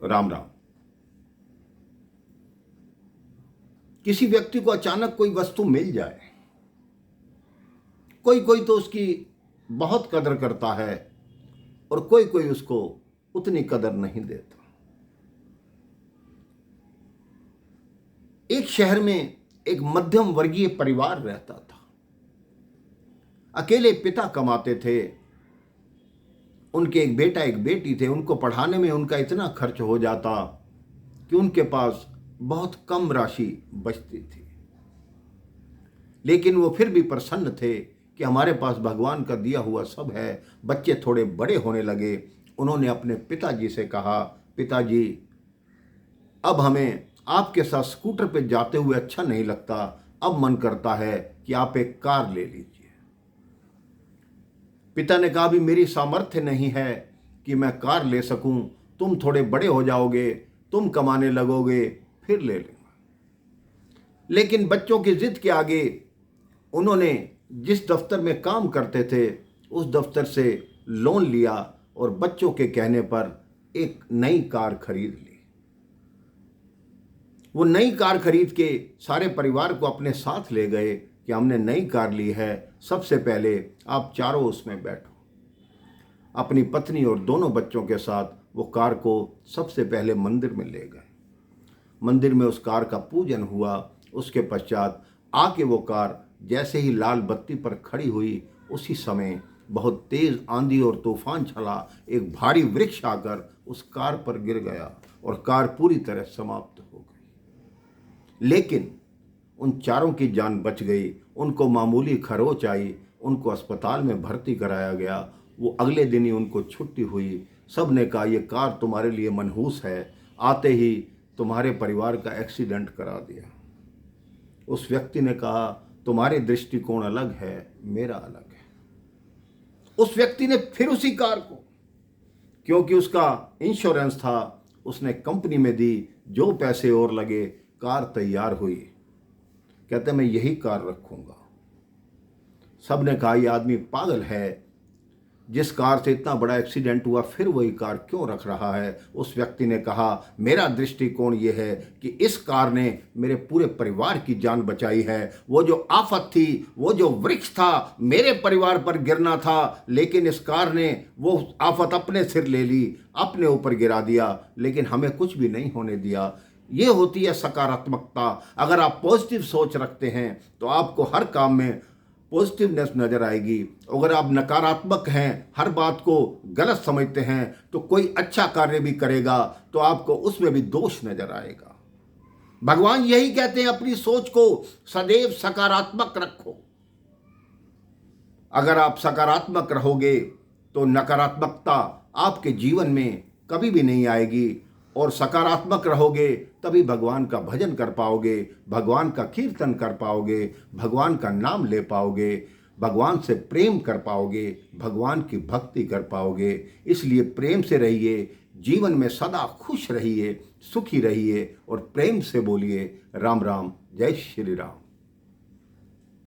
राम राम। किसी व्यक्ति को अचानक कोई वस्तु मिल जाए, कोई कोई तो उसकी बहुत कदर करता है और कोई कोई उसको उतनी कदर नहीं देता। एक शहर में एक मध्यम वर्गीय परिवार रहता था। अकेले पिता कमाते थे, उनके एक बेटा एक बेटी थे। उनको पढ़ाने में उनका इतना खर्च हो जाता कि उनके पास बहुत कम राशि बचती थी, लेकिन वो फिर भी प्रसन्न थे कि हमारे पास भगवान का दिया हुआ सब है। बच्चे थोड़े बड़े होने लगे। उन्होंने अपने पिताजी से कहा, पिताजी, अब हमें आपके साथ स्कूटर पे जाते हुए अच्छा नहीं लगता, अब मन करता है कि आप एक कार ले लीजिए। पिता ने कहा, अभी मेरी सामर्थ्य नहीं है कि मैं कार ले सकूं, तुम थोड़े बड़े हो जाओगे, तुम कमाने लगोगे, फिर ले लूंगा। लेकिन बच्चों की जिद के आगे उन्होंने जिस दफ्तर में काम करते थे उस दफ्तर से लोन लिया और बच्चों के कहने पर एक नई कार खरीद ली। वो नई कार खरीद के सारे परिवार को अपने साथ ले गए कि हमने नई कार ली है, सबसे पहले आप चारों उसमें बैठो। अपनी पत्नी और दोनों बच्चों के साथ वो कार को सबसे पहले मंदिर में ले गए। मंदिर में उस कार का पूजन हुआ। उसके पश्चात आके वो कार जैसे ही लाल बत्ती पर खड़ी हुई, उसी समय बहुत तेज आंधी और तूफान चला। एक भारी वृक्ष आकर उस कार पर गिर गया और कार पूरी तरह समाप्त हो गई। लेकिन उन चारों की जान बच गई। उनको मामूली खरोच आई, उनको अस्पताल में भर्ती कराया गया। वो अगले दिन ही उनको छुट्टी हुई। सब ने कहा, ये कार तुम्हारे लिए मनहूस है, आते ही तुम्हारे परिवार का एक्सीडेंट करा दिया। उस व्यक्ति ने कहा, तुम्हारे दृष्टिकोण अलग है, मेरा अलग है। उस व्यक्ति ने फिर उसी कार को, क्योंकि उसका इंश्योरेंस था, उसने कंपनी में दी। जो पैसे और लगे, कार तैयार हुई। कहते मैं यही कार रखूंगा। सब ने कहा, यह आदमी पागल है, जिस कार से इतना बड़ा एक्सीडेंट हुआ फिर वही कार क्यों रख रहा है। उस व्यक्ति ने कहा, मेरा दृष्टिकोण यह है कि इस कार ने मेरे पूरे परिवार की जान बचाई है। वो जो आफत थी, वो जो वृक्ष था, मेरे परिवार पर गिरना था, लेकिन इस कार ने वो आफत अपने सिर ले ली, अपने ऊपर गिरा दिया, लेकिन हमें कुछ भी नहीं होने दिया। ये होती है सकारात्मकता। अगर आप पॉजिटिव सोच रखते हैं तो आपको हर काम में पॉजिटिवनेस नजर आएगी। अगर आप नकारात्मक हैं, हर बात को गलत समझते हैं, तो कोई अच्छा कार्य भी करेगा तो आपको उसमें भी दोष नजर आएगा। भगवान यही कहते हैं, अपनी सोच को सदैव सकारात्मक रखो। अगर आप सकारात्मक रहोगे तो नकारात्मकता आपके जीवन में कभी भी नहीं आएगी, और सकारात्मक रहोगे तभी भगवान का भजन कर पाओगे, भगवान का कीर्तन कर पाओगे, भगवान का नाम ले पाओगे, भगवान से प्रेम कर पाओगे, भगवान की भक्ति कर पाओगे। इसलिए प्रेम से रहिए, जीवन में सदा खुश रहिए, सुखी रहिए और प्रेम से बोलिए राम राम, जय श्री राम।